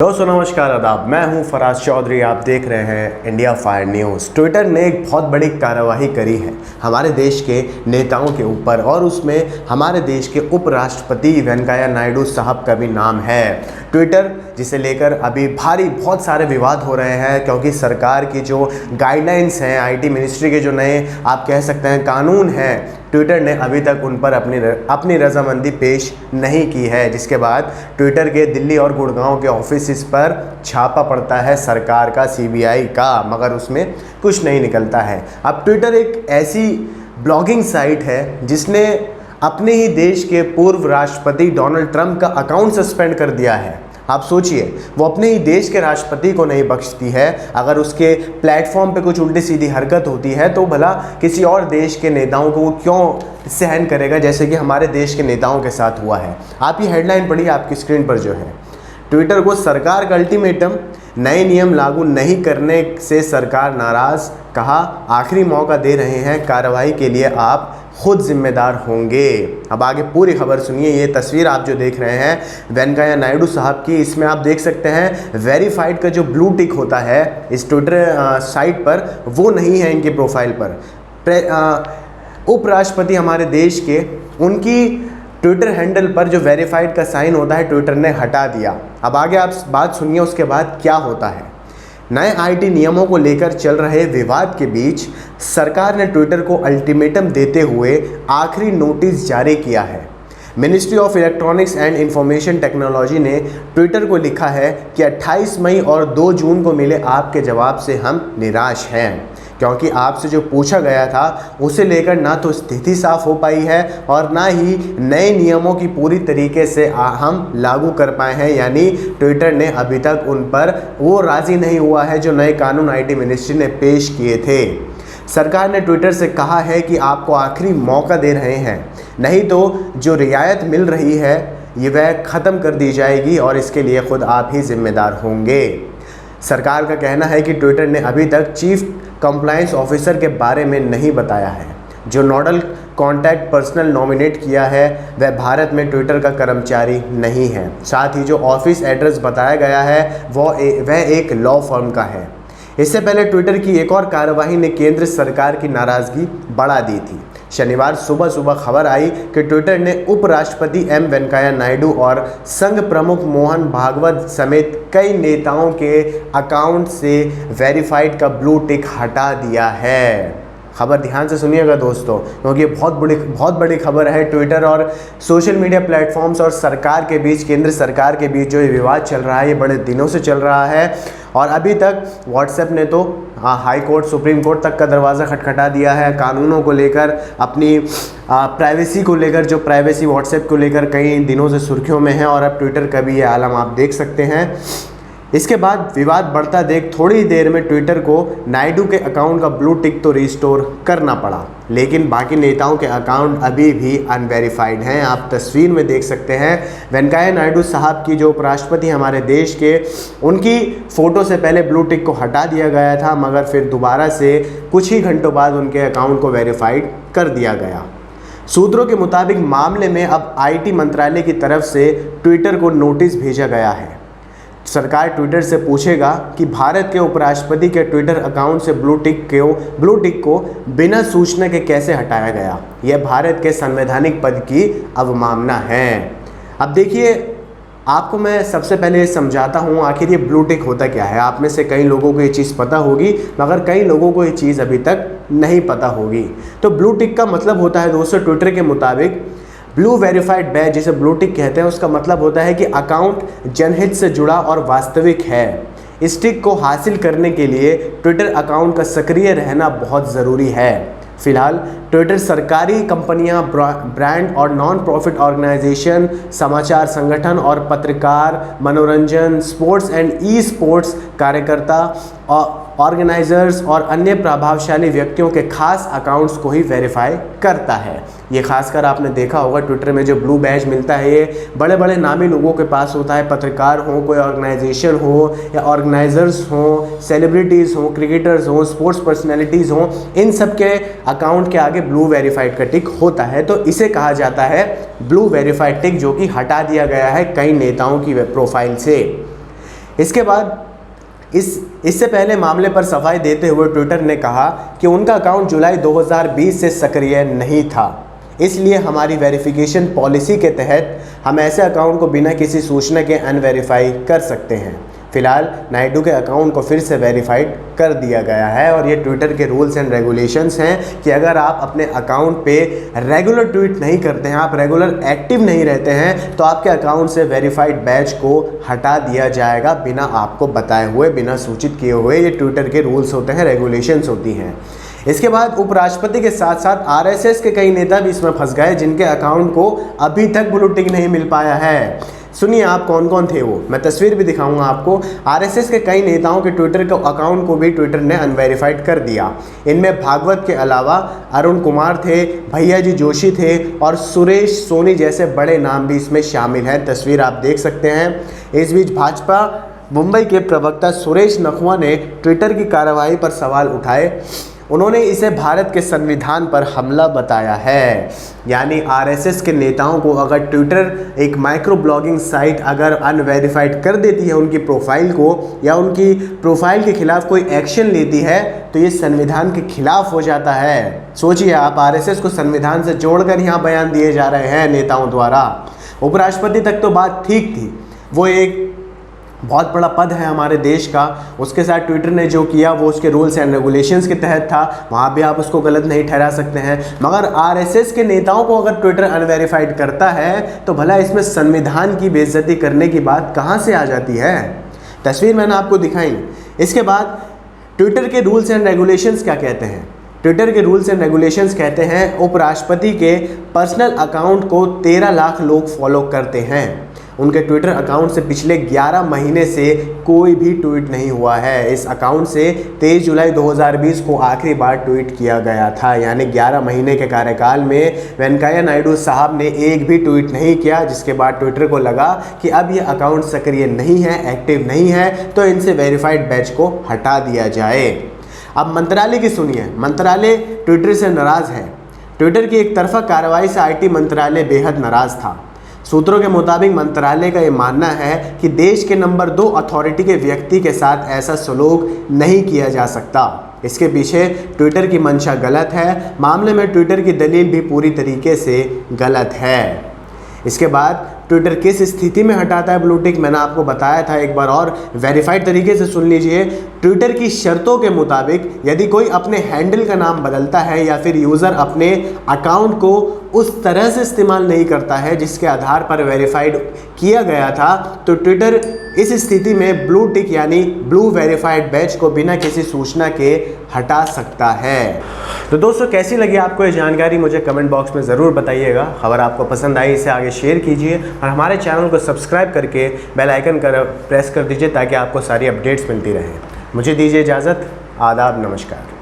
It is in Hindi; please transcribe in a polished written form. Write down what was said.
दोस्तों नमस्कार आदाब, मैं हूं फराज चौधरी। आप देख रहे हैं इंडिया फायर न्यूज़। ट्विटर ने एक बहुत बड़ी कार्रवाई करी है हमारे देश के नेताओं के ऊपर, और उसमें हमारे देश के उपराष्ट्रपति वेंकैया नायडू साहब का भी नाम है। ट्विटर जिसे लेकर अभी बहुत सारे विवाद हो रहे हैं, क्योंकि सरकार की जो गाइडलाइंस हैं, आईटी मिनिस्ट्री के जो नए आप कह सकते हैं कानून हैं, ट्विटर ने अभी तक उन पर अपनी रजामंदी पेश नहीं की है, जिसके बाद ट्विटर के दिल्ली और गुड़गांव के ऑफिस पर छापा पड़ता है सरकार का, सीबीआई का, मगर उसमें कुछ नहीं निकलता है। अब ट्विटर एक ऐसी ब्लॉगिंग साइट है जिसने अपने ही देश के पूर्व राष्ट्रपति डोनाल्ड ट्रंप का अकाउंट सस्पेंड कर दिया है। आप सोचिए, वो अपने ही देश के राष्ट्रपति को नहीं बख्शती है, अगर उसके प्लेटफॉर्म पे कुछ उल्टी सीधी हरकत होती है तो भला किसी और देश के नेताओं को वो क्यों सहन करेगा, जैसे कि हमारे देश के नेताओं के साथ हुआ है। आप ये हेडलाइन पढ़िए आपकी स्क्रीन पर जो है, ट्विटर को सरकार का अल्टीमेटम, नए नियम लागू नहीं करने से सरकार नाराज़, कहा आखिरी मौका दे रहे हैं, कार्रवाई के लिए आप खुद जिम्मेदार होंगे। अब आगे पूरी खबर सुनिए। ये तस्वीर आप जो देख रहे हैं वेंकैया नायडू साहब की, इसमें आप देख सकते हैं वेरीफाइड का जो ब्लू टिक होता है इस ट्विटर साइट पर, वो नहीं है इनके प्रोफाइल पर। उपराष्ट्रपति हमारे देश के, उनकी ट्विटर हैंडल पर जो वेरीफाइड का साइन होता है ट्विटर ने हटा दिया। अब आगे आप बात सुनिए उसके बाद क्या होता है। नए आईटी नियमों को लेकर चल रहे विवाद के बीच सरकार ने ट्विटर को अल्टीमेटम देते हुए आखिरी नोटिस जारी किया है। Ministry of electronics and information technology ने ट्विटर को लिखा है कि 28 मई और 2 जून को मिले आपके जवाब से हम निराश हैं, क्योंकि आपसे जो पूछा गया था उसे लेकर ना तो स्थिति साफ हो पाई है और ना ही नए नियमों की पूरी तरीके से हम लागू कर पाए हैं। यानी ट्विटर ने अभी तक उन पर वो राज़ी नहीं हुआ है जो नए कानून आईटी मिनिस्ट्री ने पेश किए थे। सरकार ने ट्विटर से कहा है कि आपको आखिरी मौका दे रहे हैं, नहीं तो जो रियायत मिल रही है ये वह ख़त्म कर दी जाएगी और इसके लिए खुद आप ही जिम्मेदार होंगे। सरकार का कहना है कि ट्विटर ने अभी तक चीफ कंप्लायंस ऑफिसर के बारे में नहीं बताया है। जो नोडल कॉन्टैक्ट पर्सनल नॉमिनेट किया है वह भारत में ट्विटर का कर्मचारी नहीं है। साथ ही जो ऑफिस एड्रेस बताया गया है वह एक लॉ फर्म का है। इससे पहले ट्विटर की एक और कार्रवाई ने केंद्र सरकार की नाराज़गी बढ़ा दी थी। शनिवार सुबह खबर आई कि ट्विटर ने उपराष्ट्रपति एम वेंकैया नायडू और संघ प्रमुख मोहन भागवत समेत कई नेताओं के अकाउंट से वेरीफाइड का ब्लू टिक हटा दिया है। खबर ध्यान से सुनिएगा दोस्तों, क्योंकि बहुत बड़ी खबर है। ट्विटर और सोशल मीडिया प्लेटफॉर्म्स और सरकार के बीच, केंद्र सरकार के बीच जो ये विवाद चल रहा है ये बड़े दिनों से चल रहा है, और अभी तक व्हाट्सएप ने तो हाई कोर्ट, सुप्रीम कोर्ट तक का दरवाज़ा खटखटा दिया है। कानूनों को लेकर, अपनी प्राइवेसी को लेकर, जो प्राइवेसी व्हाट्सएप को लेकर कई दिनों से सुर्खियों में है, और अब ट्विटर का भी ये आलम आप देख सकते हैं। इसके बाद विवाद बढ़ता देख थोड़ी देर में ट्विटर को नायडू के अकाउंट का ब्लू टिक तो रिस्टोर करना पड़ा, लेकिन बाकी नेताओं के अकाउंट अभी भी अनवेरिफाइड हैं। आप तस्वीर में देख सकते हैं वेंकैया नायडू साहब की, जो उपराष्ट्रपति हमारे देश के, उनकी फ़ोटो से पहले ब्लू टिक को हटा दिया गया था, मगर फिर दोबारा से कुछ ही घंटों बाद उनके अकाउंट को वेरीफाइड कर दिया गया। सूत्रों के मुताबिक मामले में अब आईटी मंत्रालय की तरफ से ट्विटर को नोटिस भेजा गया है। सरकार ट्विटर से पूछेगा कि भारत के उपराष्ट्रपति के ट्विटर अकाउंट से ब्लू टिक को बिना सूचना के कैसे हटाया गया। यह भारत के संवैधानिक पद की अवमानना है। अब देखिए, आपको मैं सबसे पहले समझाता हूँ आखिर ये ब्लू टिक होता क्या है। आप में से कई लोगों को ये चीज़ पता होगी, मगर कई लोगों को ये चीज़ अभी तक नहीं पता होगी। तो ब्लू टिक का मतलब होता है दोस्तों, ट्विटर के मुताबिक ब्लू वेरीफाइड बैज, जिसे ब्लू टिक कहते हैं, उसका मतलब होता है कि अकाउंट जनहित से जुड़ा और वास्तविक है। इस टिक को हासिल करने के लिए ट्विटर अकाउंट का सक्रिय रहना बहुत ज़रूरी है। फिलहाल ट्विटर सरकारी कंपनियां, ब्रांड और नॉन प्रॉफिट ऑर्गेनाइजेशन, समाचार संगठन और पत्रकार, मनोरंजन, स्पोर्ट्स एंड ई स्पोर्ट्स कार्यकर्ता, ऑर्गेनाइजर्स और अन्य प्रभावशाली व्यक्तियों के खास अकाउंट्स को ही वेरीफाई करता है। ये खासकर आपने देखा होगा ट्विटर में जो ब्लू बैज मिलता है ये बड़े बड़े नामी लोगों के पास होता है। पत्रकार हो, कोई ऑर्गेनाइजेशन हो या ऑर्गेनाइजर्स हो, सेलिब्रिटीज़ हो, क्रिकेटर्स हो, स्पोर्ट्स पर्सनैलिटीज़ हो, इन सब के अकाउंट के आगे ब्लू वेरीफाइड का टिक होता है। तो इसे कहा जाता है ब्लू वेरीफाइड टिक, जो कि हटा दिया गया है कई नेताओं की प्रोफाइल से। इसके बाद इससे पहले मामले पर सफाई देते हुए ट्विटर ने कहा कि उनका अकाउंट जुलाई 2020 से सक्रिय नहीं था, इसलिए हमारी वेरिफिकेशन पॉलिसी के तहत हम ऐसे अकाउंट को बिना किसी सूचना के अनवेरीफाई कर सकते हैं। फिलहाल नायडू के अकाउंट को फिर से वेरीफाइड कर दिया गया है और ये ट्विटर के रूल्स एंड रेगुलेशंस हैं कि अगर आप अपने अकाउंट पे रेगुलर ट्वीट नहीं करते हैं, आप रेगुलर एक्टिव नहीं रहते हैं, तो आपके अकाउंट से वेरीफाइड बैच को हटा दिया जाएगा बिना आपको बताए हुए, बिना सूचित किए हुए। ये ट्विटर के रूल्स होते हैं, रेगुलेशंस होती हैं। इसके बाद उपराष्ट्रपति के साथ साथ आरएसएस के कई नेता भी इसमें फंस गए जिनके अकाउंट को अभी तक ब्लू टिक नहीं मिल पाया है। सुनिए आप कौन कौन थे वो, मैं तस्वीर भी दिखाऊंगा आपको। आरएसएस के कई नेताओं के ट्विटर के अकाउंट को भी ट्विटर ने अनवेरीफाइड कर दिया। इनमें भागवत के अलावा अरुण कुमार थे, भैया जी जोशी थे और सुरेश सोनी जैसे बड़े नाम भी इसमें शामिल हैं। तस्वीर आप देख सकते हैं। इस बीच भाजपा मुंबई के प्रवक्ता सुरेश नखवा ने ट्विटर की कार्रवाई पर सवाल उठाए। उन्होंने इसे भारत के संविधान पर हमला बताया है। यानी आरएसएस के नेताओं को अगर ट्विटर एक माइक्रो ब्लॉगिंग साइट अगर अनवेरीफाइड कर देती है उनकी प्रोफाइल को, या उनकी प्रोफाइल के खिलाफ कोई एक्शन लेती है, तो ये संविधान के खिलाफ हो जाता है। सोचिए आप, आरएसएस को संविधान से जोड़कर यहाँ बयान दिए जा रहे हैं नेताओं द्वारा। उपराष्ट्रपति तक तो बात ठीक थी, वो एक बहुत बड़ा पद है हमारे देश का, उसके साथ ट्विटर ने जो किया वो उसके रूल्स एंड रेगुलेशंस के तहत था, वहाँ भी आप उसको गलत नहीं ठहरा सकते हैं। मगर आरएसएस के नेताओं को अगर ट्विटर अनवेरीफाइड करता है तो भला इसमें संविधान की बेइज्जती करने की बात कहाँ से आ जाती है। तस्वीर मैंने आपको दिखाई। इसके बाद ट्विटर के रूल्स एंड रेगुलेशंस क्या कहते हैं। ट्विटर के रूल्स एंड रेगुलेशंस कहते हैं उपराष्ट्रपति के पर्सनल अकाउंट को 13 लाख लोग फॉलो करते हैं। उनके ट्विटर अकाउंट से पिछले 11 महीने से कोई भी ट्वीट नहीं हुआ है। इस अकाउंट से 23 जुलाई 2020 को आखिरी बार ट्वीट किया गया था। यानी 11 महीने के कार्यकाल में वेंकैया नायडू साहब ने एक भी ट्वीट नहीं किया, जिसके बाद ट्विटर को लगा कि अब ये अकाउंट सक्रिय नहीं है, एक्टिव नहीं है, तो इनसे वेरीफाइड बैच को हटा दिया जाए। अब मंत्रालय की सुनिए। मंत्रालय ट्विटर से नाराज़ है। ट्विटर की एक तरफा कार्रवाई से आईटी मंत्रालय बेहद नाराज़ था। सूत्रों के मुताबिक मंत्रालय का ये मानना है कि देश के नंबर 2 अथॉरिटी के व्यक्ति के साथ ऐसा सलूक नहीं किया जा सकता। इसके पीछे ट्विटर की मंशा गलत है। मामले में ट्विटर की दलील भी पूरी तरीके से गलत है। इसके बाद ट्विटर किस स्थिति में हटाता है ब्लू टिक, मैंने आपको बताया था, एक बार और वेरीफाइड तरीके से सुन लीजिए। ट्विटर की शर्तों के मुताबिक यदि कोई अपने हैंडल का नाम बदलता है या फिर यूज़र अपने अकाउंट को उस तरह से इस्तेमाल नहीं करता है जिसके आधार पर वेरीफाइड किया गया था, तो ट्विटर इस स्थिति में ब्लू टिक यानी ब्लू वेरीफाइड बैच को बिना किसी सूचना के हटा सकता है। तो दोस्तों, कैसी लगी आपको ये जानकारी मुझे कमेंट बॉक्स में ज़रूर बताइएगा। खबर आपको पसंद आई इसे आगे शेयर कीजिए और हमारे चैनल को सब्सक्राइब करके बेल आइकन प्रेस कर दीजिए ताकि आपको सारी अपडेट्स मिलती रहें। मुझे दीजिए इजाज़त। आदाब, नमस्कार।